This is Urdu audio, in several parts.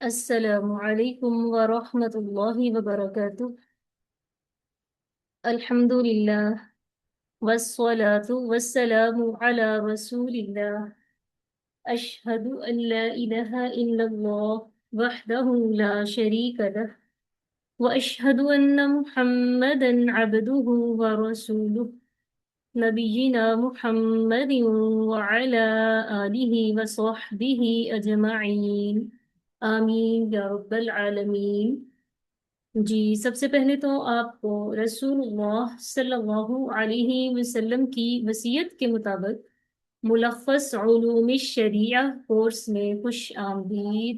السلام علیکم ورحمۃ اللہ وبرکاتہ۔ الحمد للہ والصلاة والسلام علی رسول اللہ۔ اشہد ان لا الہ الا اللہ وحدہ لا شریک لہ واشہد ان محمدا عبدہ ورسولہ نبینا محمد وعلی آلہ وصحبہ اجمعین آمین یا رب العالمین۔ جی، سب سے پہلے تو آپ کو رسول اللہ صلی اللہ علیہ وسلم کی وصیت کے مطابق ملخص علوم الشریعہ کورس میں خوش آمدید۔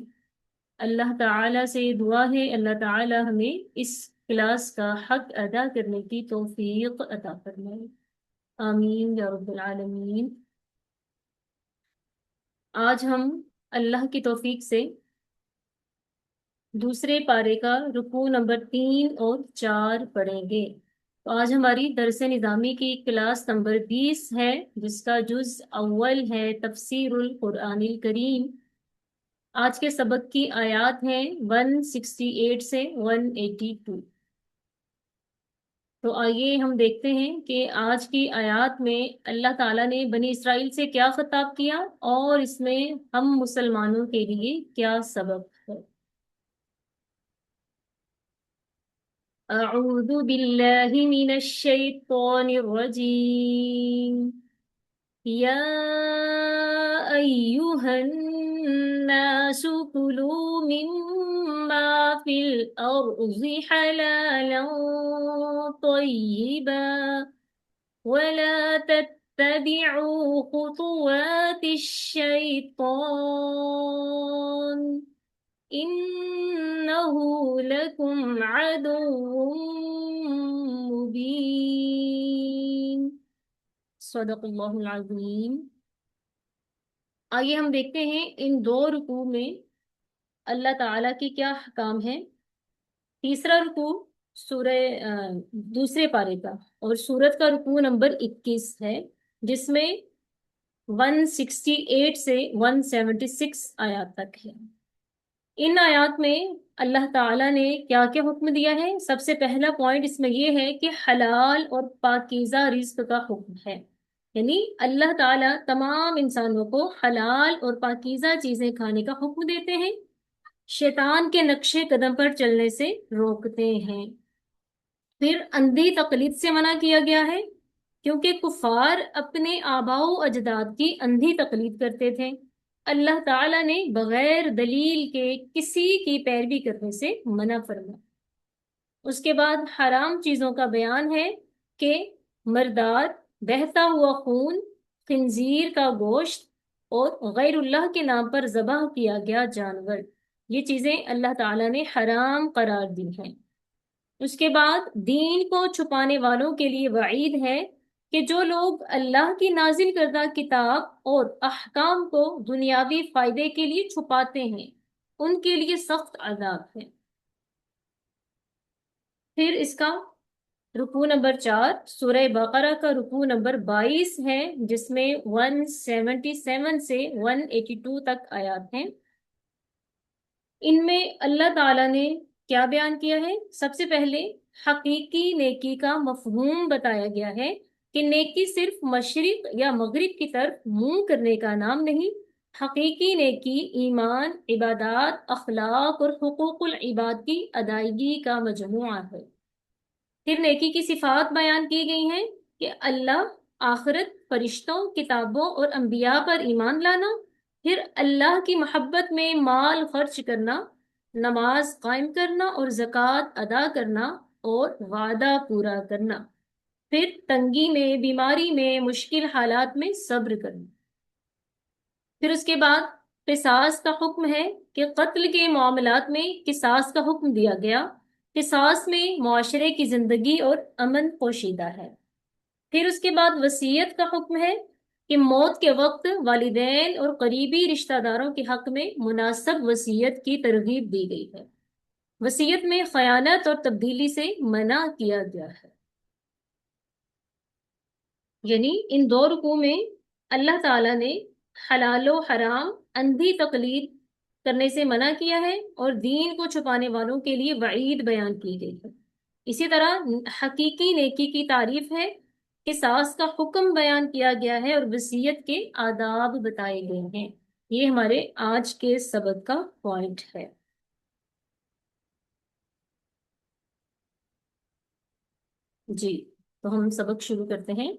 اللہ تعالیٰ سے دعا ہے اللہ تعالیٰ ہمیں اس کلاس کا حق ادا کرنے کی توفیق عطا فرمائے، آمین یا رب العالمین۔ آج ہم اللہ کی توفیق سے دوسرے پارے کا رکوع نمبر 3 اور 4 پڑھیں گے۔ تو آج ہماری درس نظامی کی کلاس نمبر 20 ہے، جس کا جز اول ہے تفسیر القرآن الکریم۔ آج کے سبق کی آیات ہیں 168 سے 182۔ تو آئیے ہم دیکھتے ہیں کہ آج کی آیات میں اللہ تعالیٰ نے بنی اسرائیل سے کیا خطاب کیا اور اس میں ہم مسلمانوں کے لیے کیا سبق ہے۔ أعوذ بالله من الشيطان الرجيم يا أيها الناس كلوا مما في الأرض حلالا طيبا ولا تتبعوا خطوات الشيطان إنه لكم عدو مبين۔ صدق اللہ العظیم۔ آئیے ہم دیکھتے ہیں ان دو رکوع میں اللہ تعالیٰ کی کیا حکام ہے۔ تیسرا رکوع دوسرے پارے کا اور سورت کا رکوع نمبر 21 ہے، جس میں 168 سے 176 آیات تک ہے۔ ان آیات میں اللہ تعالیٰ نے کیا کیا حکم دیا ہے؟ سب سے پہلا پوائنٹ اس میں یہ ہے کہ حلال اور پاکیزہ رزق کا حکم ہے، یعنی اللہ تعالیٰ تمام انسانوں کو حلال اور پاکیزہ چیزیں کھانے کا حکم دیتے ہیں، شیطان کے نقشے قدم پر چلنے سے روکتے ہیں۔ پھر اندھی تقلید سے منع کیا گیا ہے، کیونکہ کفار اپنے آباء و اجداد کی اندھی تقلید کرتے تھے۔ اللہ تعالیٰ نے بغیر دلیل کے کسی کی پیروی کرنے سے منع فرمایا۔ اس کے بعد حرام چیزوں کا بیان ہے کہ مردار، بہتا ہوا خون، خنزیر کا گوشت اور غیر اللہ کے نام پر ذبح کیا گیا جانور، یہ چیزیں اللہ تعالیٰ نے حرام قرار دی ہیں۔ اس کے بعد دین کو چھپانے والوں کے لیے وعید ہے کہ جو لوگ اللہ کی نازل کردہ کتاب اور احکام کو دنیاوی فائدے کے لیے چھپاتے ہیں، ان کے لیے سخت عذاب ہے۔ پھر اس کا رکوع نمبر 4 سورہ بقرہ کا رکوع نمبر 22 ہے، جس میں 177 سے 182 تک آیات ہیں۔ ان میں اللہ تعالیٰ نے کیا بیان کیا ہے؟ سب سے پہلے حقیقی نیکی کا مفہوم بتایا گیا ہے کہ نیکی صرف مشرق یا مغرب کی طرف منہ کرنے کا نام نہیں، حقیقی نیکی ایمان، عبادات، اخلاق اور حقوق العباد کی ادائیگی کا مجموعہ ہے۔ پھر نیکی کی صفات بیان کی گئی ہیں کہ اللہ، آخرت، فرشتوں، کتابوں اور انبیاء پر ایمان لانا، پھر اللہ کی محبت میں مال خرچ کرنا، نماز قائم کرنا اور زکوٰۃ ادا کرنا اور وعدہ پورا کرنا، پھر تنگی میں، بیماری میں، مشکل حالات میں صبر کرنا۔ پھر اس کے بعد قصاص کا حکم ہے کہ قتل کے معاملات میں قصاص کا حکم دیا گیا۔ قصاص میں معاشرے کی زندگی اور امن پوشیدہ ہے۔ پھر اس کے بعد وصیت کا حکم ہے کہ موت کے وقت والدین اور قریبی رشتہ داروں کے حق میں مناسب وصیت کی ترغیب دی گئی ہے۔ وصیت میں خیانت اور تبدیلی سے منع کیا گیا ہے۔ یعنی ان دو رکوع میں اللہ تعالیٰ نے حلال و حرام، اندھی تقلید کرنے سے منع کیا ہے اور دین کو چھپانے والوں کے لیے وعید بیان کی گئی ہے۔ اسی طرح حقیقی نیکی کی تعریف ہے، قصاص کا حکم بیان کیا گیا ہے اور وصیت کے آداب بتائے گئے ہیں۔ یہ ہمارے آج کے سبق کا پوائنٹ ہے۔ جی، تو ہم سبق شروع کرتے ہیں۔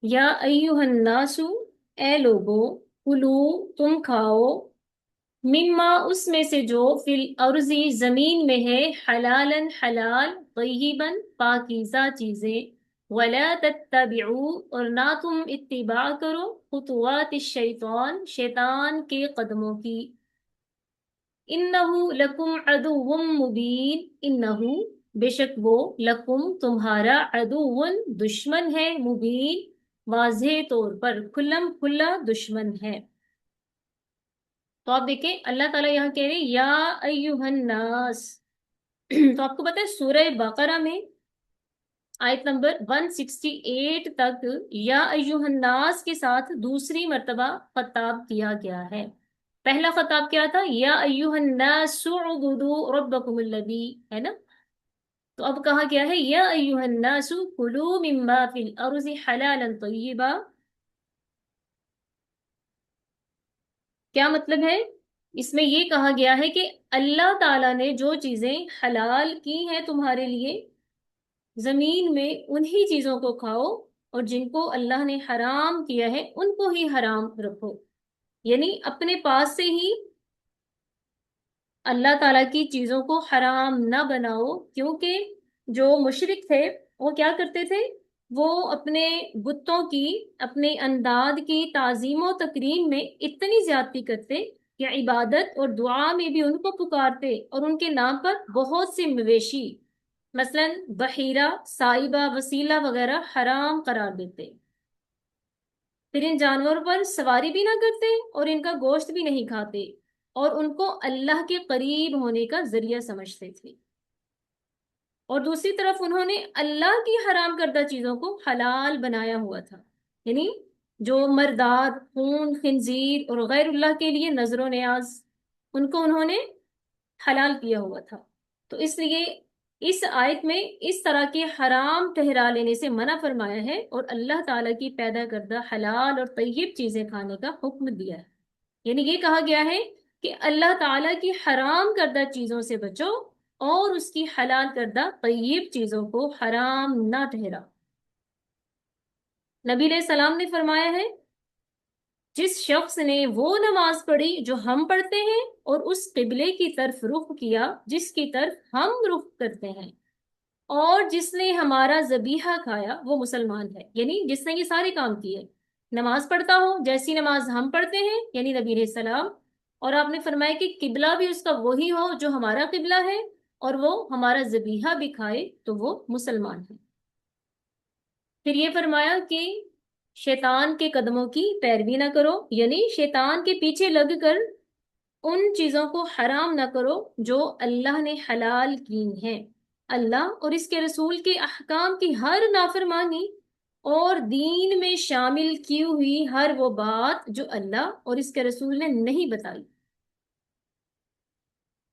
یا ایوہ الناس، اے لوگو، کلو تم کھاؤ، مما اس میں سے جو فی الارضی زمین میں ہے، حلالن حلال، طیبن پاکیزہ چیزیں، ولا تتبعوا اور نہ تم اتباع کرو، خطوات الشیطان شیطان کے قدموں کی، انہو لکم عدو مبین، انہو بے شک وہ لکم تمہارا عدو دشمن ہے، مبین واضح طور پر، کھلم کھلا دشمن ہے۔ تو آپ دیکھیں اللہ تعالیٰ یہاں کہہ رہے ہیں یا ایوہ الناس۔ تو آپ کو پتہ ہے سورہ بقرہ میں آیت نمبر 168 تک یا ایوہ الناس کے ساتھ دوسری مرتبہ خطاب کیا گیا ہے۔ پہلا خطاب کیا تھا؟ یا ایوہ الناس اعبدوا ربکم الذی، ہے نا؟ تو اب کہا گیا ہے یا ایوہ الناس کلوا مما فی الارض حلالا طیبا۔ کیا مطلب ہے؟ اس میں یہ کہا گیا ہے کہ اللہ تعالیٰ نے جو چیزیں حلال کی ہیں تمہارے لیے زمین میں، انہی چیزوں کو کھاؤ، اور جن کو اللہ نے حرام کیا ہے ان کو ہی حرام رکھو، یعنی اپنے پاس سے ہی اللہ تعالیٰ کی چیزوں کو حرام نہ بناؤ۔ کیونکہ جو مشرک تھے وہ کیا کرتے تھے؟ وہ اپنے بتوں کی، اپنے انداد کی تعظیم و تکریم میں اتنی زیادتی کرتے کہ عبادت اور دعا میں بھی ان کو پکارتے اور ان کے نام پر بہت سے مویشی، مثلا بحیرہ، سائبہ، وسیلہ وغیرہ حرام قرار دیتے، پھر ان جانوروں پر سواری بھی نہ کرتے اور ان کا گوشت بھی نہیں کھاتے، اور ان کو اللہ کے قریب ہونے کا ذریعہ سمجھتے تھے۔ اور دوسری طرف انہوں نے اللہ کی حرام کردہ چیزوں کو حلال بنایا ہوا تھا، یعنی جو مرداد، خون خنزیر اور غیر اللہ کے لیے نذر و نیاز، ان کو انہوں نے حلال کیا ہوا تھا۔ تو اس لیے اس آیت میں اس طرح کے حرام ٹھہرا لینے سے منع فرمایا ہے اور اللہ تعالیٰ کی پیدا کردہ حلال اور طیب چیزیں کھانے کا حکم دیا ہے۔ یعنی یہ کہا گیا ہے کہ اللہ تعالیٰ کی حرام کردہ چیزوں سے بچو اور اس کی حلال کردہ طیب چیزوں کو حرام نہ ٹھہرا۔ نبی علیہ السلام نے فرمایا ہے جس شخص نے وہ نماز پڑھی جو ہم پڑھتے ہیں اور اس قبلے کی طرف رخ کیا جس کی طرف ہم رخ کرتے ہیں، اور جس نے ہمارا ذبیحہ کھایا، وہ مسلمان ہے۔ یعنی جس نے یہ سارے کام کیے، نماز پڑھتا ہو جیسی نماز ہم پڑھتے ہیں، یعنی نبی علیہ السلام، اور آپ نے فرمایا کہ قبلہ بھی اس کا وہی ہو جو ہمارا قبلہ ہے، اور وہ ہمارا ذبیحہ بھی کھائے، تو وہ مسلمان ہے۔ پھر یہ فرمایا کہ شیطان کے قدموں کی پیروی نہ کرو، یعنی شیطان کے پیچھے لگ کر ان چیزوں کو حرام نہ کرو جو اللہ نے حلال کی ہیں۔ اللہ اور اس کے رسول کے احکام کی ہر نافرمانی اور دین میں شامل کی ہوئی ہر وہ بات جو اللہ اور اس کے رسول نے نہیں بتائی،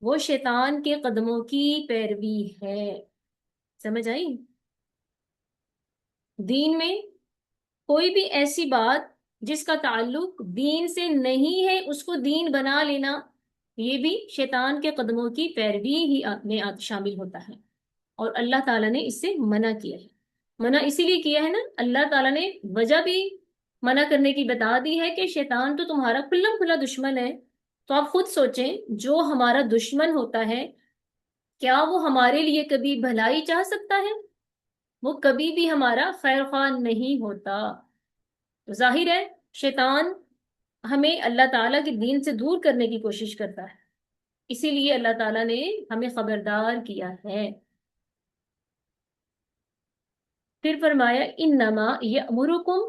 وہ شیطان کے قدموں کی پیروی ہے۔ سمجھ آئی؟ دین میں کوئی بھی ایسی بات جس کا تعلق دین سے نہیں ہے اس کو دین بنا لینا، یہ بھی شیطان کے قدموں کی پیروی ہی میں شامل ہوتا ہے، اور اللہ تعالیٰ نے اس سے منع کیا ہے۔ منع اسی لیے کیا ہے نا، اللہ تعالیٰ نے وجہ بھی منع کرنے کی بتا دی ہے کہ شیطان تو تمہارا کھلم کھلا دشمن ہے۔ تو آپ خود سوچیں، جو ہمارا دشمن ہوتا ہے کیا وہ ہمارے لیے کبھی بھلائی چاہ سکتا ہے؟ وہ کبھی بھی ہمارا خیر خواہ نہیں ہوتا۔ تو ظاہر ہے شیطان ہمیں اللہ تعالیٰ کے دین سے دور کرنے کی کوشش کرتا ہے، اسی لیے اللہ تعالیٰ نے ہمیں خبردار کیا ہے۔ پھر فرمایا انما یأمرکم،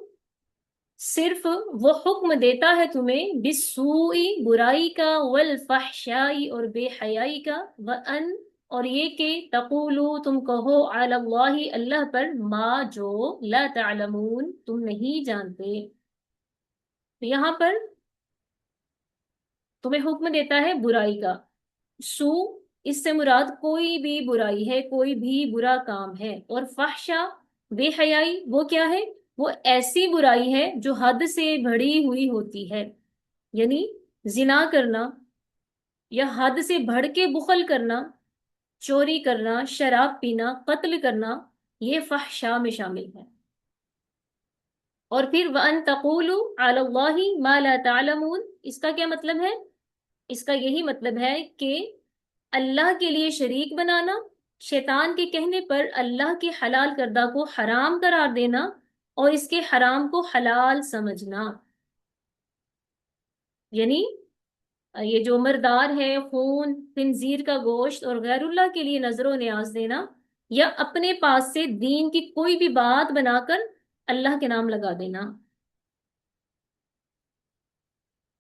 صرف وہ حکم دیتا ہے تمہیں، بالسوء برائی کا، والفحشاء اور بے حیائی کا، وان اور یہ کہ تقولو تم کہو، علی اللہ اللہ پر، ما جو لا تعلمون تم نہیں جانتے۔ تو یہاں پر تمہیں حکم دیتا ہے برائی کا. سو اس سے مراد کوئی بھی برائی ہے، کوئی بھی برا کام ہے. اور فحشا بے حیائی وہ کیا ہے؟ وہ ایسی برائی ہے جو حد سے بڑھی ہوئی ہوتی ہے. یعنی زنا کرنا یا حد سے بڑھ کے بخل کرنا، چوری کرنا، شراب پینا، قتل کرنا، یہ فحشا میں شامل ہے. اور پھر وَأَن تَقُولُوا عَلَى اللَّهِ مَا لَا تَعْلَمُونَ، اس کا کیا مطلب ہے؟ اس کا یہی مطلب ہے کہ اللہ کے لیے شریک بنانا، شیطان کے کہنے پر اللہ کے حلال کردہ کو حرام قرار دینا، اور اس کے حرام کو حلال سمجھنا. یعنی یہ جو مردار ہے، خون، خنزیر کا گوشت اور غیر اللہ کے لیے نظر و نیاز دینا، یا اپنے پاس سے دین کی کوئی بھی بات بنا کر اللہ کے نام لگا دینا،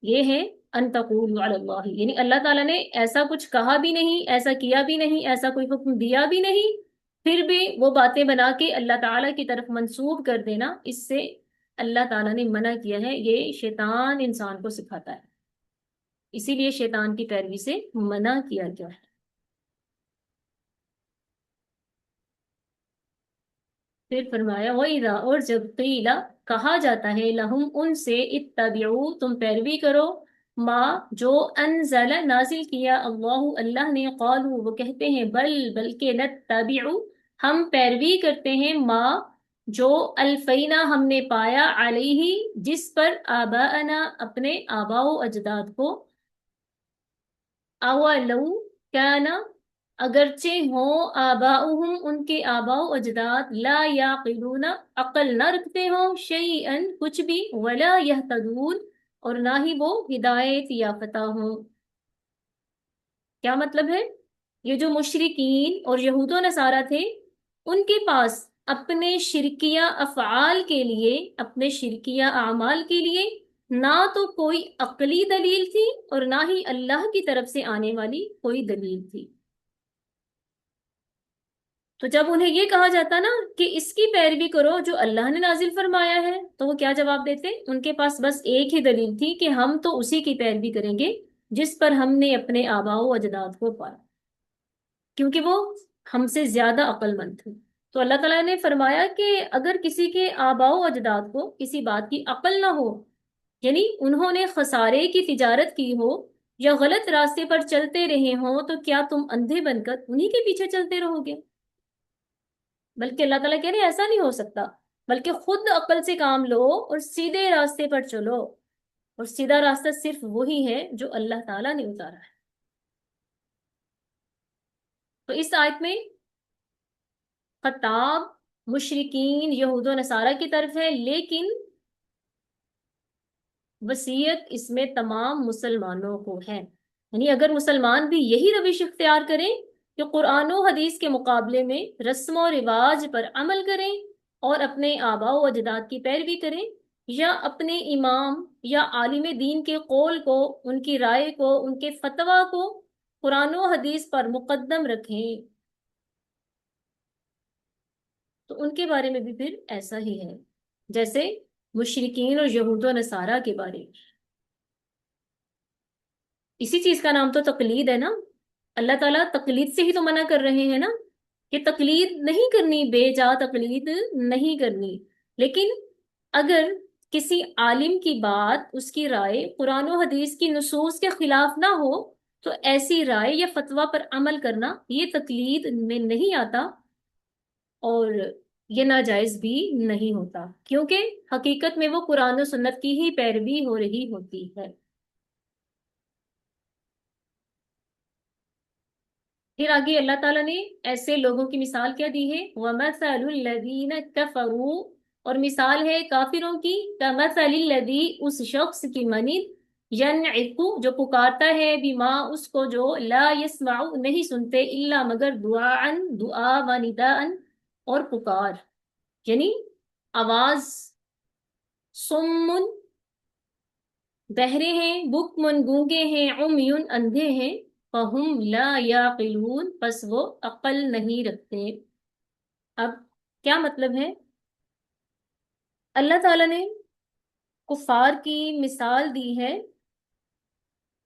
یہ ہے ان تقولوا علی اللہ. یعنی اللہ تعالیٰ نے ایسا کچھ کہا بھی نہیں، ایسا کیا بھی نہیں، ایسا کوئی حکم دیا بھی نہیں، پھر بھی وہ باتیں بنا کے اللہ تعالیٰ کی طرف منسوب کر دینا، اس سے اللہ تعالیٰ نے منع کیا ہے. یہ شیطان انسان کو سکھاتا ہے، اسی لیے شیطان کی پیروی سے منع کیا گیا ہے. پھر فرمایا وَإِذَا، اور جب قیل کہا جاتا ہے لہم ان سے اتبعو تم پیروی کرو، ما جو انزل نازل کیا اللہ اللہ نے، قالوا وہ کہتے ہیں بلکہ نتبعو ہم پیروی کرتے ہیں، ما جو الفینا ہم نے پایا، علیہ جس پر، آباءنا اپنے آباء و اجداد کو، اولو کانا اگرچہ ہوں، آباؤہم ان کے آباء و اجداد، لا یعقلون عقل نہ رکھتے ہوں، شیئن کچھ بھی، ولا یہتدون اور نہ ہی وہ ہدایت یافتہ ہوں. کیا مطلب ہے؟ یہ جو مشرکین اور یہود و نصارہ تھے، ان کے پاس اپنے شرکیہ افعال کے لیے، اپنے شرکیہ اعمال کے لیے نہ تو کوئی عقلی دلیل تھی اور نہ ہی اللہ کی طرف سے آنے والی کوئی دلیل تھی. تو جب انہیں یہ کہا جاتا نا کہ اس کی پیروی کرو جو اللہ نے نازل فرمایا ہے، تو وہ کیا جواب دیتے؟ ان کے پاس بس ایک ہی دلیل تھی کہ ہم تو اسی کی پیروی کریں گے جس پر ہم نے اپنے آباء و اجداد کو پایا، کیونکہ وہ ہم سے زیادہ عقل مند تھے. تو اللہ تعالیٰ نے فرمایا کہ اگر کسی کے آباء و اجداد کو کسی بات کی عقل نہ ہو، یعنی انہوں نے خسارے کی تجارت کی ہو یا غلط راستے پر چلتے رہے ہوں، تو کیا تم اندھے بن کر انہی کے پیچھے چلتے رہو گے؟ بلکہ اللہ تعالیٰ کہہ رہے ایسا نہیں ہو سکتا، بلکہ خود عقل سے کام لو اور سیدھے راستے پر چلو. اور سیدھا راستہ صرف وہی ہے جو اللہ تعالیٰ نے اتارا ہے. تو اس آیت میں خطاب مشرکین یہود و نصارہ کی طرف ہے، لیکن وصیت اس میں تمام مسلمانوں کو ہے. یعنی اگر مسلمان بھی یہی روش اختیار کریں کہ قرآن و حدیث کے مقابلے میں رسم و رواج پر عمل کریں اور اپنے آباء و اجداد کی پیروی کریں، یا اپنے امام یا عالم دین کے قول کو، ان کی رائے کو، ان کے فتویٰ کو قرآن و حدیث پر مقدم رکھیں، تو ان کے بارے میں بھی پھر ایسا ہی ہے جیسے مشرکین اور یہود و نصارہ کے بارے میں. اسی چیز کا نام تو تقلید ہے نا. اللہ تعالیٰ تقلید سے ہی تو منع کر رہے ہیں نا کہ تقلید نہیں کرنی، بے جا تقلید نہیں کرنی. لیکن اگر کسی عالم کی بات، اس کی رائے قرآن و حدیث کی نصوص کے خلاف نہ ہو، تو ایسی رائے یا فتویٰ پر عمل کرنا یہ تقلید میں نہیں آتا اور یہ ناجائز بھی نہیں ہوتا، کیونکہ حقیقت میں وہ قرآن و سنت کی ہی پیروی ہو رہی ہوتی ہے. پھر آگے اللہ تعالیٰ نے ایسے لوگوں کی مثال کیا دی ہے؟ وَمَثَلُ الَّذِينَ كَفَرُوا، اور مثال ہے کافروں کی، كَمَثَلِ الَّذِي اس شخص کی مانند، يَنْعِقُ جو پکارتا ہے، بما اس کو جو، لا يسمع نہیں سنتے، الا مگر دعاءً دعا، و نداءً اور پکار. یعنی آواز، سمن بہرے ہیں، بکمن گونگے ہیں، عمیٌ اندھے ہیں، فہم لا یعقلون پس وہ عقل نہیں رکھتے. اب کیا مطلب ہے؟ اللہ تعالیٰ نے کفار کی مثال دی ہے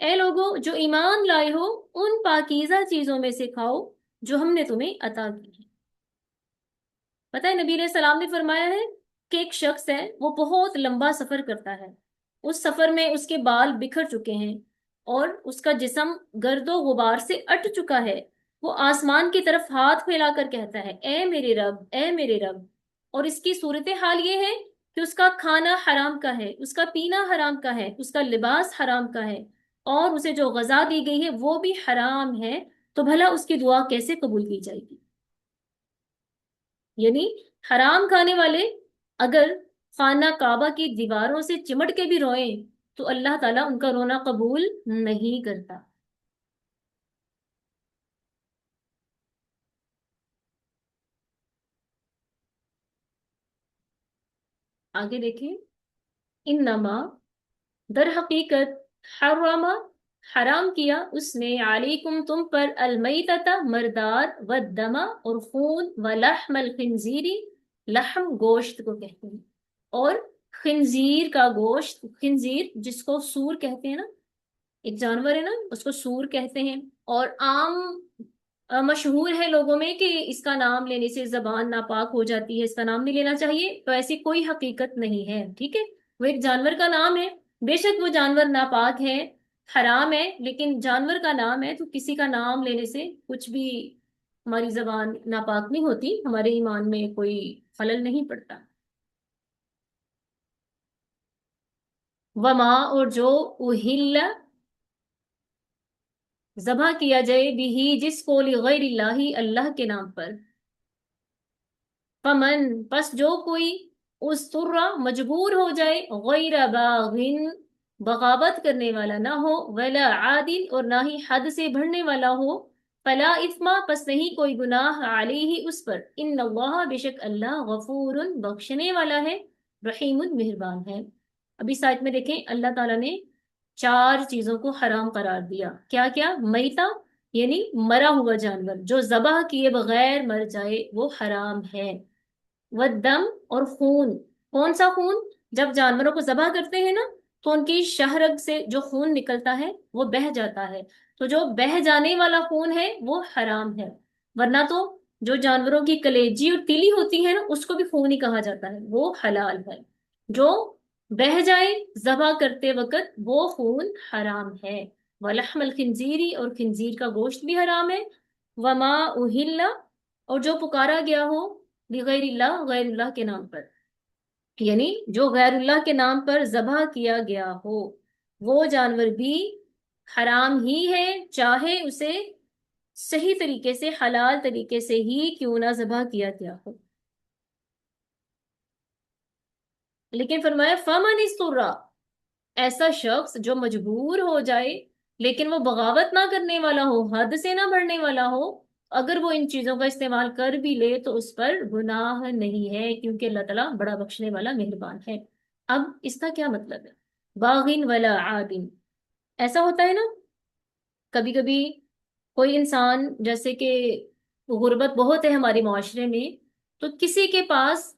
اے لوگوں جو ایمان لائے ہو، ان پاکیزہ چیزوں میں سے کھاؤ جو ہم نے تمہیں عطا کی ہے۔ پتہ ہے نبی علیہ السلام نے فرمایا ہے کہ ایک شخص ہے، وہ بہت لمبا سفر کرتا ہے، اس سفر میں اس کے بال بکھر چکے ہیں اور اس کا جسم گرد و غبار سے اٹ چکا ہے۔ وہ آسمان کی طرف ہاتھ پھیلا کر کہتا ہے، اے میرے رب، اے میرے رب۔ اور اس کی صورتحال یہ ہے کہ اس کا کھانا حرام کا ہے، اس کا پینا حرام کا ہے، اس کا لباس حرام کا ہے، اور اسے جو غذا دی گئی ہے وہ بھی حرام ہے۔ تو بھلا اس کی دعا کیسے قبول کی جائے گی؟ یعنی حرام کھانے والے اگر خانہ کعبہ کی دیواروں سے چمٹ کے بھی روئیں تو اللہ تعالیٰ ان کا رونا قبول نہیں کرتا۔ آگے دیکھیں، انما، در حقیقت، حرم، حرام کیا اس نے، علیکم تم پر، المیتۃ مردار، والدم اور خون، ولحم الخنزیری، لحم گوشت کو کہتے ہیں، اور خنزیر کا گوشت، خنزیر جس کو سور کہتے ہیں نا، ایک جانور ہے نا، اس کو سور کہتے ہیں۔ اور عام مشہور ہے لوگوں میں کہ اس کا نام لینے سے زبان ناپاک ہو جاتی ہے، اس کا نام نہیں لینا چاہیے، تو ایسی کوئی حقیقت نہیں ہے، ٹھیک ہے؟ وہ ایک جانور کا نام ہے، بے شک وہ جانور ناپاک ہے، حرام ہے، لیکن جانور کا نام ہے تو کسی کا نام لینے سے کچھ بھی ہماری زبان ناپاک نہیں ہوتی، ہمارے ایمان میں کوئی خلل نہیں پڑتا۔ وما، اور جو، اہل، ذبح کیا جائے، بھی جس کو، لغیر اللہ، اللہ کے نام پر، فمن، پس جو کوئی، استر، مجبور ہو جائے، غیر باغن، بغاوت کرنے والا نہ ہو، ولا عادل، اور نہ ہی حد سے بڑھنے والا ہو، فلا اثم، پس نہیں کوئی گناہ، علیہ اس پر، ان اللہ، بے شک اللہ، غفور، بخشنے والا ہے، رحیم، مہربان ہے۔ اب اس آیت میں دیکھیں اللہ تعالیٰ نے چار چیزوں کو حرام قرار دیا، کیا کیا؟ میتا یعنی مرا ہوا جانور جو ذبح کیے بغیر مر جائے وہ حرام ہے، والدم، اور خون، کون سا خون؟ جب جانوروں کو ذبح کرتے ہیں نا تو ان کی شہرگ سے جو خون نکلتا ہے وہ بہہ جاتا ہے، تو جو بہہ جانے والا خون ہے وہ حرام ہے، ورنہ تو جو جانوروں کی کلیجی اور تیلی ہوتی ہے نا اس کو بھی خون ہی کہا جاتا ہے، وہ حلال ہے۔ جو بہہ جائے ذبح کرتے وقت وہ خون حرام ہے۔ ولحم الخنزیری، اور خنزیر کا گوشت بھی حرام ہے۔ وما اہل، اور جو پکارا گیا ہو، بغیر اللہ، غیر اللہ کے نام پر، یعنی جو غیر اللہ کے نام پر ذبح کیا گیا ہو وہ جانور بھی حرام ہی ہے، چاہے اسے صحیح طریقے سے، حلال طریقے سے ہی کیوں نہ ذبح کیا گیا ہو۔ لیکن فرمایا فمن استر، ایسا شخص جو مجبور ہو جائے لیکن وہ بغاوت نہ کرنے والا ہو، حد سے نہ بڑھنے والا ہو، اگر وہ ان چیزوں کا استعمال کر بھی لے تو اس پر گناہ نہیں ہے، کیونکہ اللہ تعالیٰ بڑا بخشنے والا، مہربان ہے۔ اب اس کا کیا مطلب ہے؟ باغین ولا عادن، ایسا ہوتا ہے نا کبھی کبھی کوئی انسان، جیسے کہ غربت بہت ہے ہمارے معاشرے میں، تو کسی کے پاس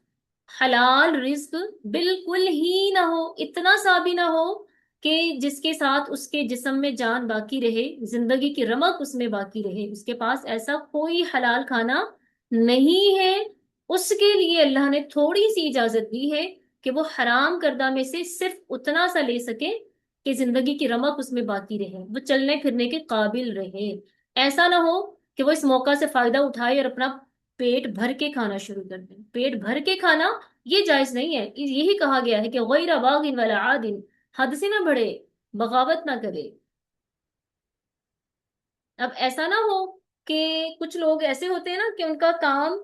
حلال رزق بالکل ہی نہ ہو، اتنا سا بھی نہ ہو کہ جس کے ساتھ اس کے جسم میں جان باقی رہے، زندگی کی رمق اس میں باقی رہے، اس کے پاس ایسا کوئی حلال کھانا نہیں ہے، اس کے لیے اللہ نے تھوڑی سی اجازت دی ہے کہ وہ حرام کردہ میں سے صرف اتنا سا لے سکے کہ زندگی کی رمق اس میں باقی رہے، وہ چلنے پھرنے کے قابل رہے۔ ایسا نہ ہو کہ وہ اس موقع سے فائدہ اٹھائے اور اپنا پیٹ بھر کے کھانا شروع کر دیں، پیٹ بھر کے کھانا یہ جائز نہیں ہے، یہی کہا گیا ہے کہ غیر باغ ولا عاد، حد سے نہ بڑھے، بغاوت نہ کرے۔ اب ایسا نہ ہو کہ کچھ لوگ ایسے ہوتے ہیں نا کہ ان کا کام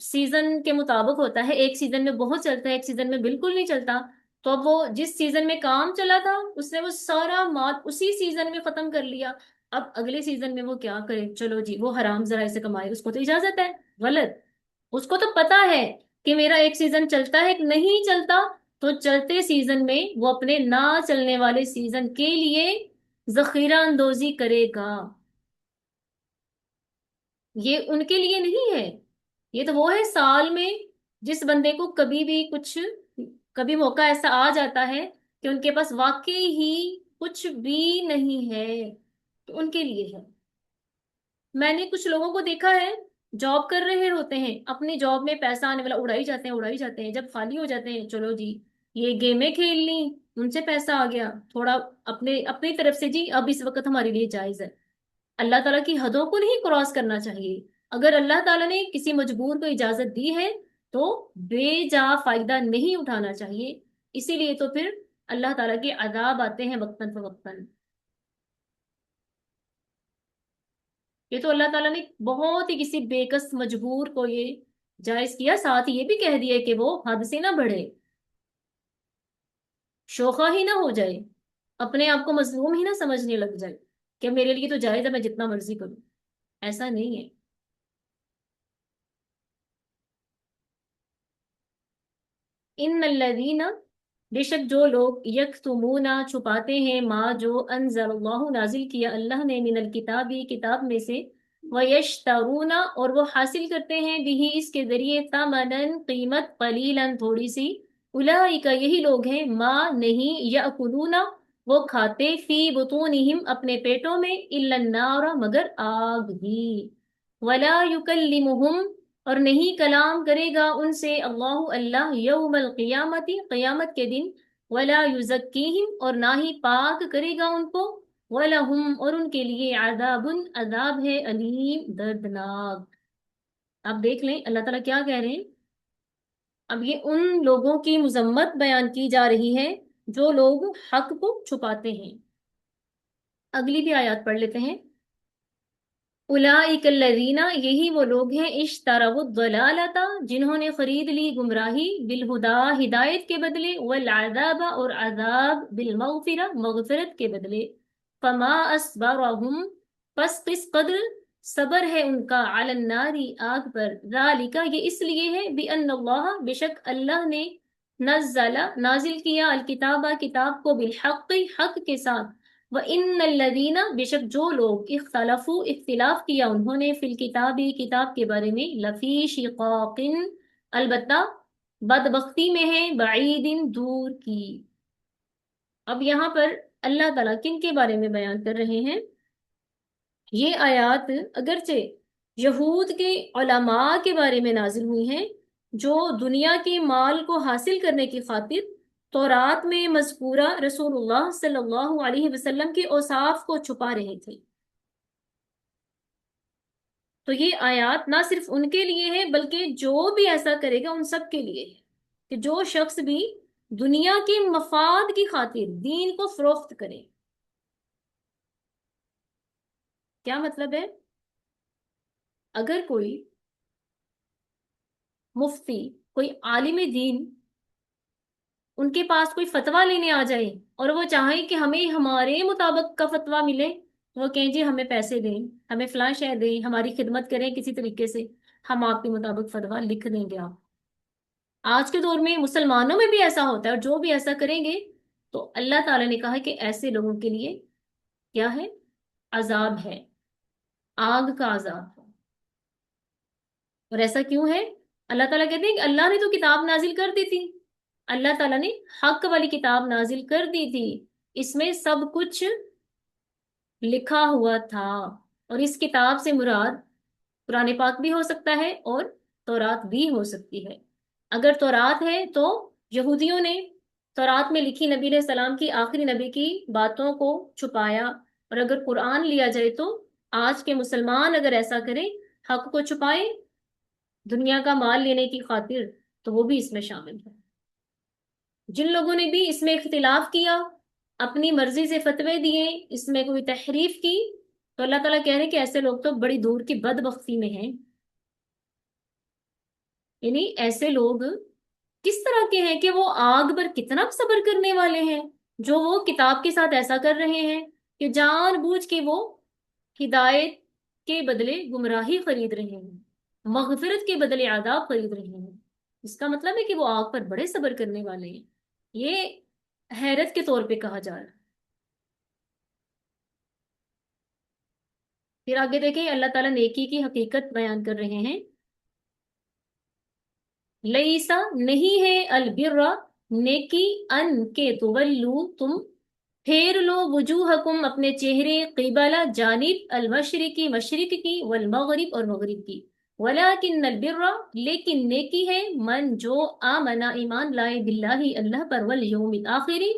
سیزن کے مطابق ہوتا ہے، ایک سیزن میں بہت چلتا ہے، ایک سیزن میں بالکل نہیں چلتا، تو اب وہ جس سیزن میں کام چلا تھا اس نے وہ سارا مال اسی سیزن میں ختم کر لیا، اب اگلے سیزن میں وہ کیا کرے؟ چلو جی وہ حرام ذرائع سے کمائے، اس کو تو اجازت ہے، غلط، اس کو تو پتا ہے کہ میرا ایک سیزن چلتا ہے، ایک نہیں چلتا، تو چلتے سیزن میں وہ اپنے نہ چلنے والے سیزن کے لیے ذخیرہ اندوزی کرے گا، یہ ان کے لیے نہیں ہے، یہ تو وہ ہے سال میں جس بندے کو کبھی بھی کچھ، کبھی موقع ایسا آ جاتا ہے کہ ان کے پاس واقعی ہی کچھ بھی نہیں ہے تو ان کے لیے ہے۔ میں نے کچھ لوگوں کو دیکھا ہے، جاب کر رہے ہوتے ہیں، اپنی جاب میں پیسہ آنے والا اڑائی جاتے ہیں اڑائی جاتے ہیں، جب خالی ہو جاتے ہیں چلو جی یہ گیمیں کھیل لی، ان سے پیسہ آ گیا تھوڑا، اپنے اپنی طرف سے جی اب اس وقت ہمارے لیے جائز ہے۔ اللہ تعالیٰ کی حدوں کو نہیں کراس کرنا چاہیے۔ اگر اللہ تعالیٰ نے کسی مجبور کو اجازت دی ہے تو بے جا فائدہ نہیں اٹھانا چاہیے، اسی لیے تو پھر اللہ تعالیٰ کے عذاب آتے ہیں وقتاً فوقتاً۔ یہ تو اللہ تعالیٰ نے بہت ہی کسی بےکس مجبور کو یہ جائز کیا، ساتھ یہ بھی کہہ دیا کہ وہ حد سے نہ بڑھے، شوخہ ہی نہ ہو جائے، اپنے آپ کو مظلوم ہی نہ سمجھنے لگ جائے کہ میرے لیے تو جائز ہے میں جتنا مرضی کروں، ایسا نہیں ہے۔ ان الذین، بے شک جو لوگ یکتمون چھپاتے ہیں، ما جو انزل اللہ نازل کیا اللہ نے، من الکتابی کتاب میں سے، ویشترون اور وہ حاصل کرتے ہیں بھی اس کے ذریعے، ثمنن قیمت، قلیلا تھوڑی سی، اولئک یہی لوگ ہیں، ما نہیں، یاکلون وہ کھاتے، فی بطونہم اپنے پیٹوں میں، الا النار مگر آگ ہی، ولا یکلمہم اور نہیں کلام کرے گا ان سے اللہ اللہ، یوم القیامت قیامت کے دن، ولا یزکیہم اور نہ ہی پاک کرے گا ان کو، وَلَهُمْ اور ان کے لیے عذاب عذاب ہے علیم دردناک۔ آپ دیکھ لیں اللہ تعالیٰ کیا کہہ رہے ہیں، اب یہ ان لوگوں کی مذمت بیان کی جا رہی ہے جو لوگ حق کو چھپاتے ہیں۔ اگلی بھی آیات پڑھ لیتے ہیں۔ اولئک الذین یہی وہ لوگ ہیں، اشتروا الضلالۃ جنہوں نے خرید لی گمراہی، بالہدى ہدایت کے بدلے، والعذاب اور عذاب، بالمغفرہ مغفرت کے بدلے، فما اصبرہم پس کس قدر صبر ہے ان کا، علی النار آگ پر، ذالک یہ اس لیے ہے، بان اللہ بے شک اللہ نے، نزل نازل کیا، الکتاب کتاب کو، بالحق حق کے ساتھ، وَإِنَّ الَّذِينَ بے شک جو لوگ اختلفوا اختلاف کیا انہوں نے، فی الکتاب کتاب کے بارے میں، لفی شقاق البتہ بدبختی میں ہے، بعید دور کی۔ اب یہاں پر اللہ تعالیٰ کن کے بارے میں بیان کر رہے ہیں؟ یہ آیات اگرچہ یہود کے علماء کے بارے میں نازل ہوئی ہیں جو دنیا کے مال کو حاصل کرنے کی خاطر تورات میں مذکورہ رسول اللہ صلی اللہ علیہ وسلم کے اوصاف کو چھپا رہے تھے، تو یہ آیات نہ صرف ان کے لیے ہے بلکہ جو بھی ایسا کرے گا ان سب کے لیے ہے، کہ جو شخص بھی دنیا کے مفاد کی خاطر دین کو فروخت کرے۔ کیا مطلب ہے؟ اگر کوئی مفتی، کوئی عالم دین ان کے پاس کوئی فتویٰ لینے آ جائے اور وہ چاہیں کہ ہمیں ہمارے مطابق کا فتویٰ ملے، تو وہ کہیں جی ہمیں پیسے دیں، ہمیں فلاں شے دیں، ہماری خدمت کریں کسی طریقے سے، ہم آپ کے مطابق فتویٰ لکھ دیں گے۔ آپ آج کے دور میں مسلمانوں میں بھی ایسا ہوتا ہے، اور جو بھی ایسا کریں گے تو اللہ تعالیٰ نے کہا کہ ایسے لوگوں کے لیے کیا ہے؟ عذاب ہے، آگ کا عذاب ہے۔ اور ایسا کیوں ہے؟ اللہ تعالیٰ کہتے ہیں کہ اللہ نے تو کتاب نازل کر دی تھی، اللہ تعالیٰ نے حق والی کتاب نازل کر دی تھی، اس میں سب کچھ لکھا ہوا تھا، اور اس کتاب سے مراد قرآن پاک بھی ہو سکتا ہے اور تورات بھی ہو سکتی ہے۔ اگر تورات ہے تو یہودیوں نے تورات میں لکھی نبی علیہ السلام کی آخری نبی کی باتوں کو چھپایا، اور اگر قرآن لیا جائے تو آج کے مسلمان اگر ایسا کریں، حق کو چھپائے دنیا کا مال لینے کی خاطر، تو وہ بھی اس میں شامل ہے۔ جن لوگوں نے بھی اس میں اختلاف کیا، اپنی مرضی سے فتوے دیے، اس میں کوئی تحریف کی، تو اللہ تعالیٰ کہہ رہے ہیں کہ ایسے لوگ تو بڑی دور کی بدبختی میں ہیں۔ یعنی ایسے لوگ کس طرح کے ہیں کہ وہ آگ پر کتنا صبر کرنے والے ہیں، جو وہ کتاب کے ساتھ ایسا کر رہے ہیں کہ جان بوجھ کے وہ ہدایت کے بدلے گمراہی خرید رہے ہیں، مغفرت کے بدلے عذاب خرید رہے ہیں۔ اس کا مطلب ہے کہ وہ آگ پر بڑے صبر کرنے والے ہیں، یہ حیرت کے طور پہ کہا جا رہا ہے۔ پھر آگے دیکھیں اللہ تعالیٰ نیکی کی حقیقت بیان کر رہے ہیں۔ لیسا نہیں ہے، البر نیکی، ان کے تولو تم پھیر لو وجوہکم اپنے چہرے قبلہ جانب المشرقی مشرق کی والمغرب اور مغرب کی ولیکن البر لیکن نیکی ہے من جو آمنا ایمان لائے باللہ اللہ پر والیوم الآخری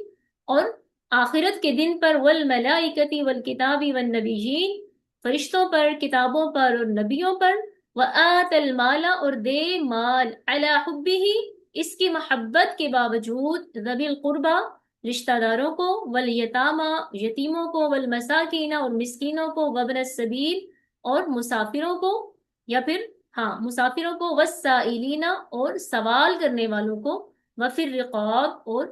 اور آخرت کے دن پر والملائکتی والکتاب والنبیین فرشتوں پر کتابوں پر اور نبیوں پر وآت المال اور دے مال علی حبہ اس کی محبت کے باوجود ذوی القربہ رشتہ داروں کو والیتامہ یتیموں کو والمساکین اور مسکینوں کو وابن السبیل اور مسافروں کو یا پھر مسافروں کو والسائلین اور سوال کرنے والوں کو وفی الرقاب اور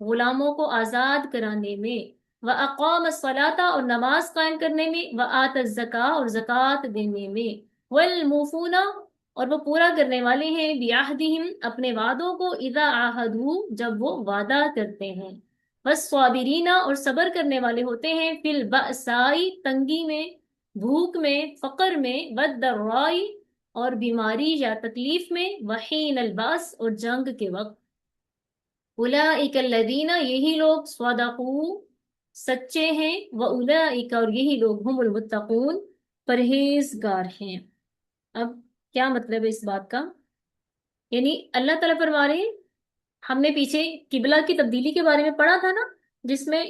غلاموں کو آزاد کرانے میں واقام الصلاۃ اور نماز قائم کرنے میں وآت الزکاۃ اور زکوٰۃ دینے میں والموفون اور وہ پورا کرنے والے ہیں بعہدہم اپنے وعدوں کو اذا عاہدوا جب وہ وعدہ کرتے ہیں والصابرین اور صبر کرنے والے ہوتے ہیں فی البأساء تنگی میں بھوک میں فقر میں والضراء اور بیماری یا تکلیف میں وحین الباس اور جنگ کے وقت اولئک الذین یہی لوگ صدقوا سچے ہیں واولئک اور یہی لوگ ہم المتقون پرہیزگار ہیں۔ اب کیا مطلب ہے اس بات کا؟ یعنی اللہ تعالیٰ فرما رہے ہیں، ہم نے پیچھے قبلہ کی تبدیلی کے بارے میں پڑھا تھا نا، جس میں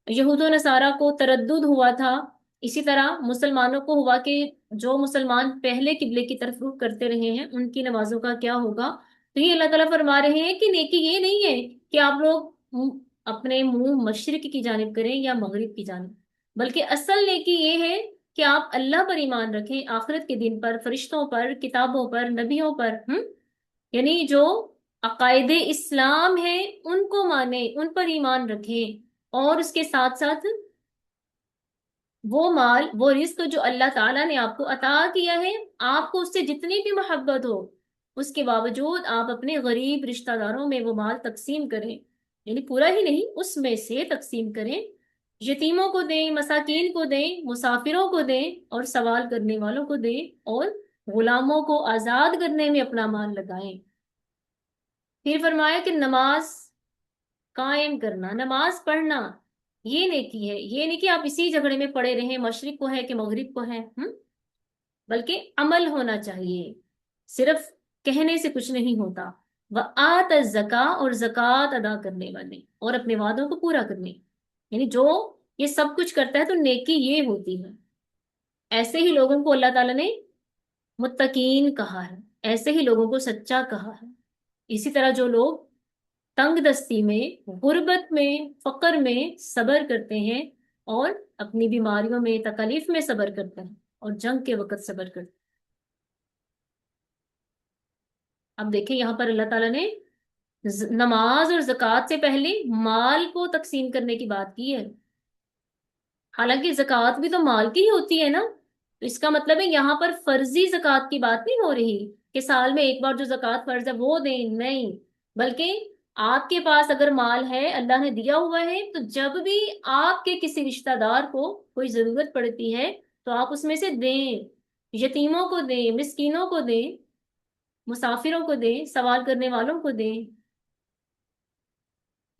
یہود و نصارہ کو تردد ہوا تھا، اسی طرح مسلمانوں کو ہوا کہ جو مسلمان پہلے قبلے کی طرف رخ کرتے رہے ہیں ان کی نمازوں کا کیا ہوگا۔ تو یہ اللہ تعالیٰ فرما رہے ہیں کہ نیکی یہ نہیں ہے کہ آپ لوگ اپنے منہ مشرق کی جانب کریں یا مغرب کی جانب، بلکہ اصل نیکی یہ ہے کہ آپ اللہ پر ایمان رکھیں، آخرت کے دن پر، فرشتوں پر، کتابوں پر، نبیوں پر، یعنی جو عقائد اسلام ہیں ان کو مانیں، ان پر ایمان رکھیں، اور اس کے ساتھ ساتھ وہ مال وہ رزق جو اللہ تعالیٰ نے آپ کو عطا کیا ہے، آپ کو اس سے جتنی بھی محبت ہو اس کے باوجود آپ اپنے غریب رشتہ داروں میں وہ مال تقسیم کریں، یعنی پورا ہی نہیں، اس میں سے تقسیم کریں، یتیموں کو دیں، مساکین کو دیں، مسافروں کو دیں، اور سوال کرنے والوں کو دیں، اور غلاموں کو آزاد کرنے میں اپنا مال لگائیں۔ پھر فرمایا کہ نماز قائم کرنا، نماز پڑھنا یہ نیکی ہے، یہ نہیں کہ آپ اسی جھگڑے میں پڑے رہیں مشرق کو ہے کہ مغرب کو ہے، بلکہ عمل ہونا چاہیے، صرف کہنے سے کچھ نہیں ہوتا۔ وآت الزکاۃ اور زکوٰۃ ادا کرنے والے اور اپنے وعدوں کو پورا کرنے، یعنی جو یہ سب کچھ کرتا ہے تو نیکی یہ ہوتی ہے۔ ایسے ہی لوگوں کو اللہ تعالیٰ نے متقین کہا ہے، ایسے ہی لوگوں کو سچا کہا ہے۔ اسی طرح جو لوگ تنگ دستی میں، غربت میں، فقر میں صبر کرتے ہیں اور اپنی بیماریوں میں، تکالیف میں صبر کرتے ہیں اور جنگ کے وقت صبر کرتے ہیں۔ اب دیکھیں یہاں پر اللہ تعالیٰ نے نماز اور زکوٰۃ سے پہلے مال کو تقسیم کرنے کی بات کی ہے، حالانکہ زکوٰۃ بھی تو مال کی ہی ہوتی ہے نا، تو اس کا مطلب ہے یہاں پر فرضی زکوٰۃ کی بات نہیں ہو رہی کہ سال میں ایک بار جو زکوٰۃ فرض ہے وہ دیں، نہیں، بلکہ آپ کے پاس اگر مال ہے، اللہ نے دیا ہوا ہے، تو جب بھی آپ کے کسی رشتہ دار کو کوئی ضرورت پڑتی ہے تو آپ اس میں سے دیں، یتیموں کو دیں، مسکینوں کو دیں، مسافروں کو دیں، سوال کرنے والوں کو دیں۔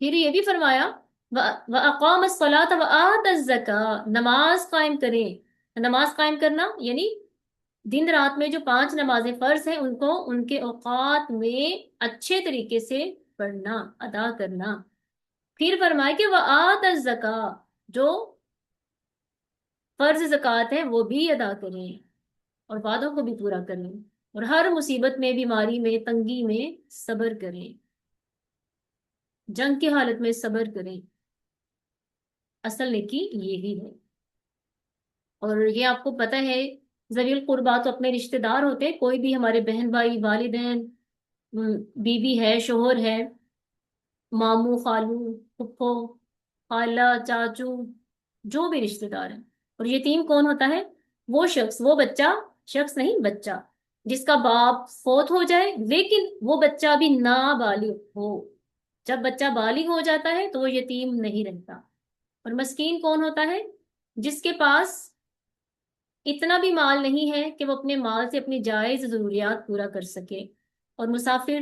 پھر یہ بھی فرمایا وَأَقَامَ الصَّلَاةَ وَآتَ الزَّكَاةَ، نماز قائم کریں، نماز قائم کرنا یعنی دن رات میں جو 5 نمازیں فرض ہیں ان کو ان کے اوقات میں اچھے طریقے سے پڑھنا، ادا کرنا۔ پھر فرمائے کہ وآت الزکاۃ، جو فرض زکوٰۃ ہے وہ بھی ادا کریں اور وعدوں کو بھی پورا کریں، اور ہر مصیبت میں، بیماری میں، تنگی میں صبر کریں، جنگ کی حالت میں صبر کریں۔ اصل نیکی یہی ہے، اور یہ آپ کو پتہ ہے ذوی القربا تو اپنے رشتہ دار ہوتے ہیں، کوئی بھی ہمارے بہن بھائی، والدین، بیوی ہے، شوہر ہے، ماموں، خالو، پھپھو، خالہ، چاچو، جو بھی رشتہ دار ہیں۔ اور یتیم کون ہوتا ہے؟ وہ شخص، وہ بچہ، شخص نہیں بچہ، جس کا باپ فوت ہو جائے لیکن وہ بچہ بھی نابالغ ہو۔ جب بچہ بالغ ہو جاتا ہے تو وہ یتیم نہیں رہتا۔ اور مسکین کون ہوتا ہے؟ جس کے پاس اتنا بھی مال نہیں ہے کہ وہ اپنے مال سے اپنی جائز ضروریات پورا کر سکے۔ اور مسافر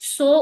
100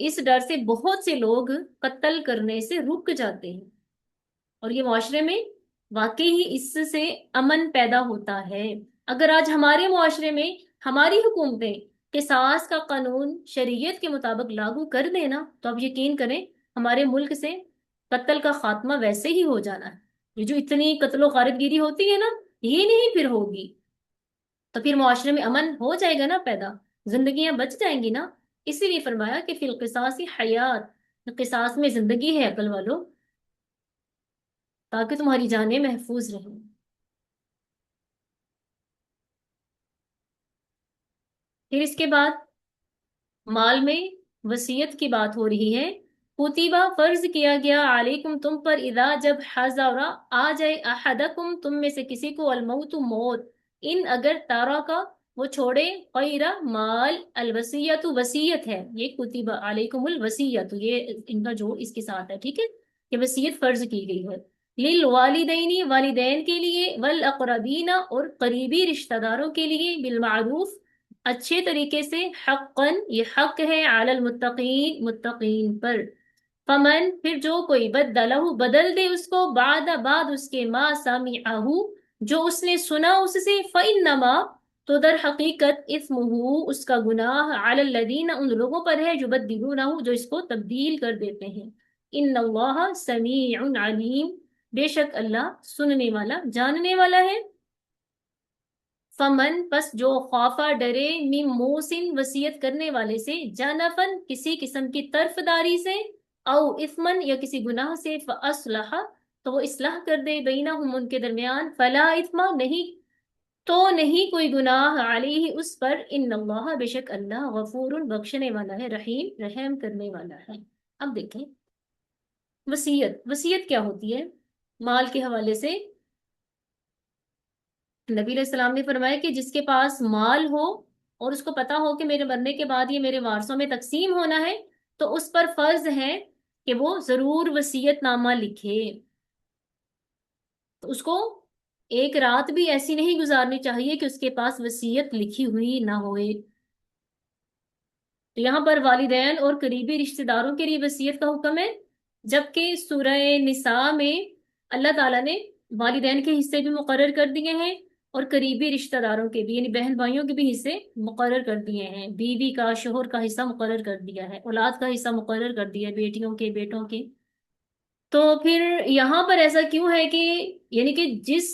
اس ڈر سے بہت سے لوگ قتل کرنے سے رک جاتے ہیں، اور یہ معاشرے میں واقعی ہی اس سے امن پیدا ہوتا ہے۔ اگر آج ہمارے معاشرے میں ہماری حکومتیں قصاص کا قانون شریعت کے مطابق لاگو کر دیں نا، تو آپ یقین کریں ہمارے ملک سے قتل کا خاتمہ ویسے ہی ہو جانا ہے۔ یہ جو اتنی قتل و غارت گیری ہوتی ہے نا، یہ نہیں پھر ہوگی، تو پھر معاشرے میں امن ہو جائے گا نا پیدا، زندگیاں بچ جائیں گی نا۔ اسی لیے فرمایا کہ فی القصاص حیات، قصاص میں زندگی ہے عقل والو، تاکہ تمہاری جانیں محفوظ رہیں۔ پھر اس کے بعد مال میں وصیت کی بات ہو رہی ہے۔ کتیبہ فرض کیا گیا علیکم تم پر، اذا جب حضر آ جائے احدکم تم میں سے کسی کو، الموت موت، ان اگر تارا کا وہ چھوڑے، غیر مال الوصیت وصیت ہے، یہ کتیبہ علیکم الوصیت، یہ ان کا جوڑ اس کے ساتھ ہے، ٹھیک ہے، یہ وصیت فرض کی گئی ہے، للوالدین والدین کے لیے، والاقربین اور قریبی رشتہ داروں کے لیے، بالمعروف اچھے طریقے سے، حقاً یہ حق ہے، علی المتقین متقین پر، فمن پھر جو کوئی بدلہ بدل دے اس کو، بعد اس کے، ما سمعہ جو اس نے سنا اس سے، فإنما تو در حقیقت اثمہ اس کا گناہ، علی الذین ان لوگوں پر ہے، جو بدلونہ جو اس کو تبدیل کر دیتے ہیں، ان اللہ سمیع علیم بے شک اللہ سننے والا جاننے والا ہے۔ فمن پس جو خوفا ڈرے، من موسن وصیت کرنے والے سے، جانفن کسی قسم کی طرف داری سے، او اثمن یا کسی گناہ سے، فاصلح تو وہ اصلاح کر دے، بینہم ان کے درمیان، فلا اثم نہیں تو نہیں کوئی گناہ، علیہ اس پر، ان اللہ بے شک اللہ غفور بخشنے والا ہے، رحیم رحم کرنے والا ہے۔ اب دیکھیں وصیت، وصیت کیا ہوتی ہے؟ مال کے حوالے سے نبی علیہ السلام نے فرمایا کہ جس کے پاس مال ہو اور اس کو پتا ہو کہ میرے مرنے کے بعد یہ میرے وارثوں میں تقسیم ہونا ہے، تو اس پر فرض ہے کہ وہ ضرور وصیت نامہ لکھے۔ تو اس کو ایک رات بھی ایسی نہیں گزارنی چاہیے کہ اس کے پاس وصیت لکھی ہوئی نہ ہوئے۔ تو یہاں پر والدین اور قریبی رشتہ داروں کے لیے وصیت کا حکم ہے، جبکہ سورہ نساء میں اللہ تعالیٰ نے والدین کے حصے بھی مقرر کر دیے ہیں، اور قریبی رشتہ داروں کے بھی، یعنی بہن بھائیوں کے بھی حصے مقرر کر دیے ہیں، بیوی کا شوہر کا حصہ مقرر کر دیا ہے، اولاد کا حصہ مقرر کر دیا ہے، بیٹیوں کے بیٹوں کے۔ تو پھر یہاں پر ایسا کیوں ہے کہ یعنی کہ جس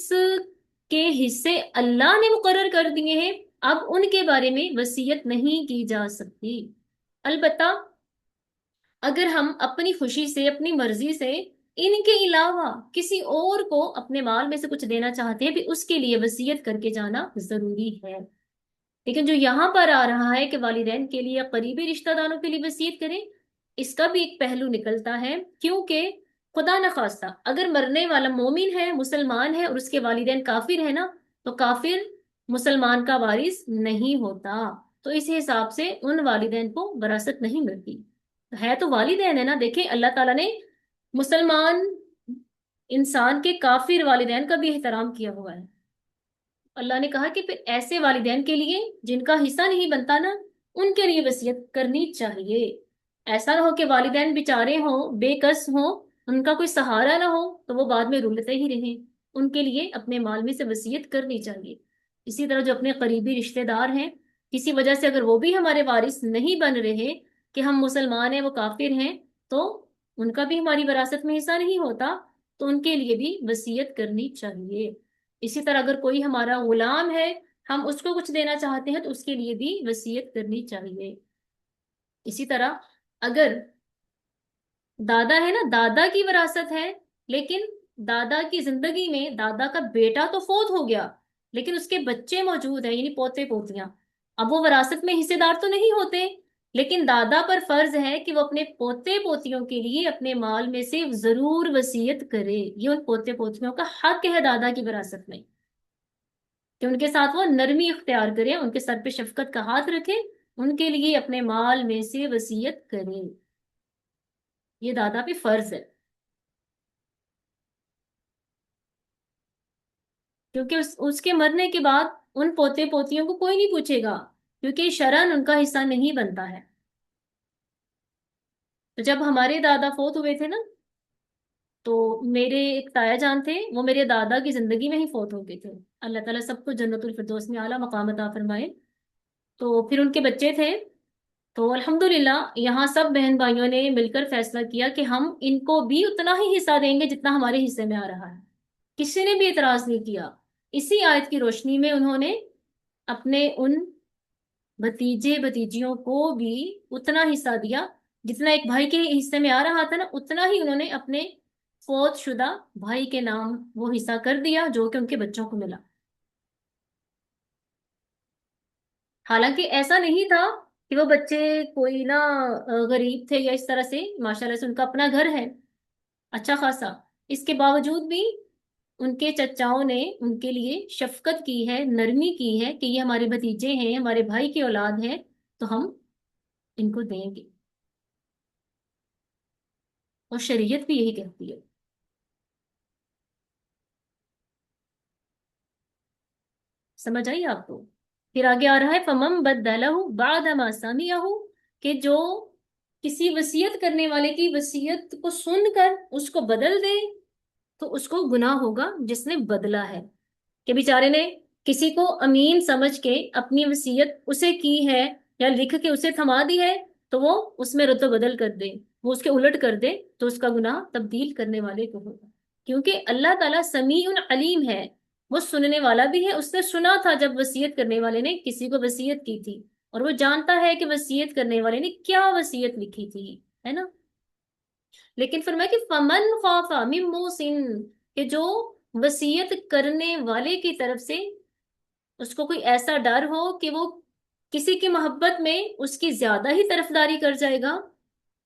کے حصے اللہ نے مقرر کر دیے ہیں، اب ان کے بارے میں وصیت نہیں کی جا سکتی۔ البتہ اگر ہم اپنی خوشی سے، اپنی مرضی سے ان کے علاوہ کسی اور کو اپنے مال میں سے کچھ دینا چاہتے ہیں، بھی اس کے لیے وصیت کر کے جانا ضروری ہے۔ لیکن جو یہاں پر آ رہا ہے کہ والدین کے لیے، قریبی رشتہ داروں کے لیے وصیت کریں، اس کا بھی ایک پہلو نکلتا ہے، کیونکہ خدا نخواستہ اگر مرنے والا مومن ہے، مسلمان ہے، اور اس کے والدین کافر ہیں نا، تو کافر مسلمان کا وارث نہیں ہوتا، تو اس حساب سے ان والدین کو وراثت نہیں ملتی، ہے تو والدین ہے نا۔ دیکھیں اللہ تعالیٰ نے مسلمان انسان کے کافر والدین کا بھی احترام کیا ہوا ہے۔ اللہ نے کہا کہ پھر ایسے والدین کے لیے جن کا حصہ نہیں بنتا نا، ان کے لیے وصیت کرنی چاہیے۔ ایسا نہ ہو کہ والدین بیچارے ہوں، بے کس ہوں، ان کا کوئی سہارا نہ ہو، تو وہ بعد میں رولتے ہی رہیں۔ ان کے لیے اپنے مال میں سے وصیت کرنی چاہیے۔ اسی طرح جو اپنے قریبی رشتہ دار ہیں، کسی وجہ سے اگر وہ بھی ہمارے وارث نہیں بن رہے، کہ ہم مسلمان ہیں وہ کافر ہیں، تو ان کا بھی ہماری وراثت میں حصہ نہیں ہوتا، تو ان کے لیے بھی وصیت کرنی چاہیے۔ اسی طرح اگر کوئی ہمارا غلام ہے، ہم اس کو کچھ دینا چاہتے ہیں، تو اس کے لیے بھی وصیت کرنی چاہیے۔ اسی طرح اگر دادا ہے نا، دادا کی وراثت ہے، لیکن دادا کی زندگی میں دادا کا بیٹا تو فوت ہو گیا، لیکن اس کے بچے موجود ہیں، یعنی پوتے پوتیاں، اب وہ وراثت میں حصے دار تو نہیں ہوتے، لیکن دادا پر فرض ہے کہ وہ اپنے پوتے پوتیوں کے لیے اپنے مال میں سے ضرور وصیت کرے۔ یہ ان پوتے پوتیوں کا حق ہے دادا کی وراثت میں، کہ ان کے ساتھ وہ نرمی اختیار کریں، ان کے سر پہ شفقت کا ہاتھ رکھیں، ان کے لیے اپنے مال میں سے وصیت کریں، یہ دادا پہ فرض ہے۔ کیونکہ اس کے مرنے کے بعد ان پوتے پوتیوں کو کوئی نہیں پوچھے گا، کیونکہ شرعن ان کا حصہ نہیں بنتا ہے۔ تو جب ہمارے دادا فوت ہوئے تھے نا، تو میرے ایک تایا جان تھے، وہ میرے دادا کی زندگی میں ہی فوت ہو گئے تھے۔ اللہ تعالیٰ سب کو جنت الفردوس میں اعلیٰ مقام عطا فرمائے۔ تو پھر ان کے بچے تھے، تو الحمدللہ یہاں سب بہن بھائیوں نے مل کر فیصلہ کیا کہ ہم ان کو بھی اتنا ہی حصہ دیں گے جتنا ہمارے حصے میں آ رہا ہے۔ کسی نے بھی اعتراض نہیں کیا۔ اسی آیت کی روشنی میں انہوں نے اپنے ان بھتیجے بھتیجیوں کو بھی اتنا حصہ دیا جتنا ایک بھائی کے حصے میں آ رہا تھا نا، اتنا ہی انہوں نے اپنے فوت شدہ بھائی کے نام وہ حصہ کر دیا جو کہ ان کے بچوں کو ملا۔ حالانکہ ایسا نہیں تھا کہ وہ بچے کوئی نا غریب تھے یا اس طرح سے، ماشاءاللہ سے ان کا اپنا گھر ہے اچھا خاصا۔ اس کے باوجود بھی ان کے چچاؤں نے ان کے لیے شفقت کی ہے، نرمی کی ہے کہ یہ ہمارے بھتیجے ہیں، ہمارے بھائی کی اولاد ہے، تو ہم ان کو دیں گے۔ اور شریعت بھی یہی کہتی ہے۔ سمجھ آئی آپ کو؟ پھر آگے آ رہا ہے فَمَن بَدَّلَهُ بَعْدَ مَا سَمِعَهُ، کہ جو کسی وصیت کرنے والے کی وصیت کو سن کر اس کو بدل دے تو اس کو گناہ ہوگا جس نے بدلا ہے، کہ بیچارے نے کسی کو امین سمجھ کے اپنی وصیت اسے کی ہے یا لکھ کے اسے تھما دی ہے، تو وہ اس میں رد و بدل کر دے، وہ اس کے الٹ کر دے، تو اس کا گناہ تبدیل کرنے والے کو ہوگا۔ کیونکہ اللہ تعالیٰ سمیع علیم ہے، وہ سننے والا بھی ہے، اس نے سنا تھا جب وصیت کرنے والے نے کسی کو وصیت کی تھی، اور وہ جانتا ہے کہ وصیت کرنے والے نے کیا وصیت لکھی تھی، ہے نا؟ لیکن فرمایا کہ فمن خاف من موص، کہ جو وصیت کرنے والے کی طرف سے اس کو کوئی ایسا ڈر ہو کہ وہ کسی کی محبت میں اس کی زیادہ ہی طرفداری کر جائے گا،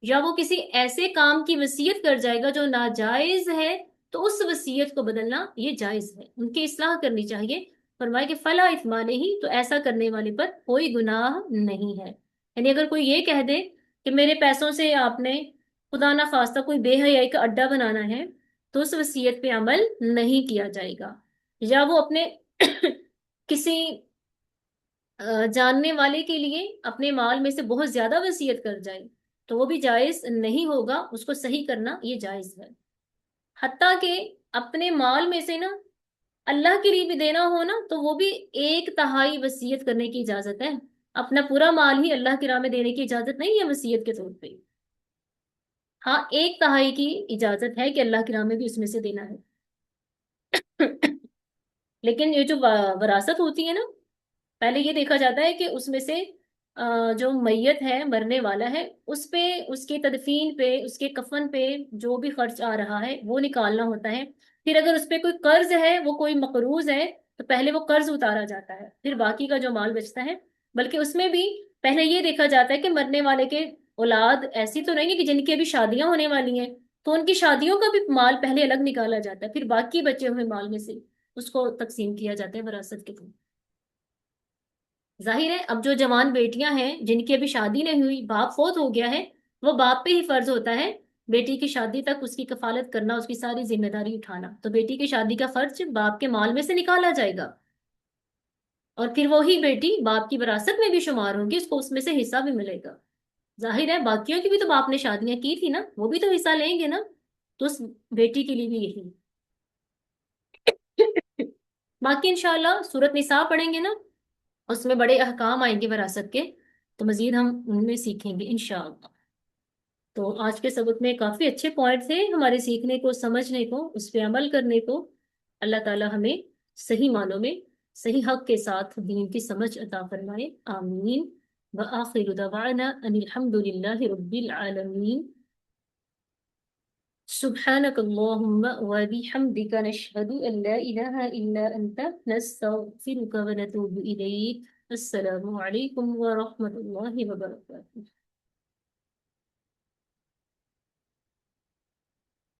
یا وہ کسی ایسے کام کی وصیت کر جائے گا جو ناجائز ہے، تو اس وصیت کو بدلنا یہ جائز ہے، ان کی اصلاح کرنی چاہیے۔ فرمایا کہ فلا اثم علیہ، تو ایسا کرنے والے پر کوئی گناہ نہیں ہے۔ یعنی اگر کوئی یہ کہہ دے کہ میرے پیسوں سے آپ نے خدا نہ خواستہ کوئی بے حیائی کا اڈا بنانا ہے، تو اس وصیت پہ عمل نہیں کیا جائے گا۔ یا وہ اپنے کسی جاننے والے کے لیے اپنے مال میں سے بہت زیادہ وصیت کر جائے، تو وہ بھی جائز نہیں ہوگا، اس کو صحیح کرنا یہ جائز ہے۔ حتیٰ کہ اپنے مال میں سے نا اللہ کے لیے بھی دینا ہو نا، تو وہ بھی ایک تہائی وصیت کرنے کی اجازت ہے۔ اپنا پورا مال ہی اللہ کی راہ میں دینے کی اجازت نہیں ہے وصیت کے طور پہ۔ ہاں، ایک تہائی کی اجازت ہے کہ اللہ کی راہ میں بھی اس میں سے دینا ہے۔ لیکن یہ جو وراثت ہوتی ہے نا، پہلے یہ دیکھا جاتا ہے کہ اس میں سے جو میت ہے، مرنے والا ہے، اس پہ، اس کی تدفین پہ، اس کے کفن پہ جو بھی خرچ آ رہا ہے وہ نکالنا ہوتا ہے۔ پھر اگر اس پہ کوئی قرض ہے، وہ کوئی مقروض ہے، تو پہلے وہ قرض اتارا جاتا ہے، پھر باقی کا جو مال بچتا ہے۔ بلکہ اس میں بھی پہلے یہ دیکھا جاتا ہے کہ مرنے والے کے اولاد ایسی تو نہیں ہے کہ جن کی ابھی شادیاں ہونے والی ہیں، تو ان کی شادیوں کا بھی مال پہلے الگ نکالا جاتا ہے، پھر باقی بچے ہوئے مال میں سے اس کو تقسیم کیا جاتا ہے وراثت کے طور۔ ظاہر ہے اب جو جوان بیٹیاں ہیں جن کی ابھی شادی نہیں ہوئی، باپ فوت ہو گیا ہے، وہ باپ پہ ہی فرض ہوتا ہے بیٹی کی شادی تک اس کی کفالت کرنا، اس کی ساری ذمہ داری اٹھانا، تو بیٹی کی شادی کا خرچ باپ کے مال میں سے نکالا جائے گا، اور پھر وہی بیٹی باپ کی وراثت میں بھی شمار ہوگی، اس کو اس میں سے حصہ بھی ملے گا۔ ظاہر ہے باقیوں کی بھی تو باپ نے شادیاں کی تھی نا، وہ بھی تو حصہ لیں گے نا، تو اس بیٹی کے لیے بھی یہی۔ باقی انشاءاللہ سورت نساء پڑھیں گے نا، اس میں بڑے احکام آئیں گے وراثت کے، تو مزید ہم ان میں سیکھیں گے انشاءاللہ۔ تو آج کے سبق میں کافی اچھے پوائنٹ تھے ہمارے سیکھنے کو، سمجھنے کو، اس پہ عمل کرنے کو۔ اللہ تعالی ہمیں صحیح معنوں میں صحیح حق کے ساتھ دین کی سمجھ عطا فرمائے، آمین۔ وآخر دعوانا ان الحمد للہ رب العالمین۔ سبحانك اللهم وبحمدك نشهد أن لا إله إلا أنت نستغفرك ونتوب إليك۔ السلام عليكم ورحمة الله وبركاته۔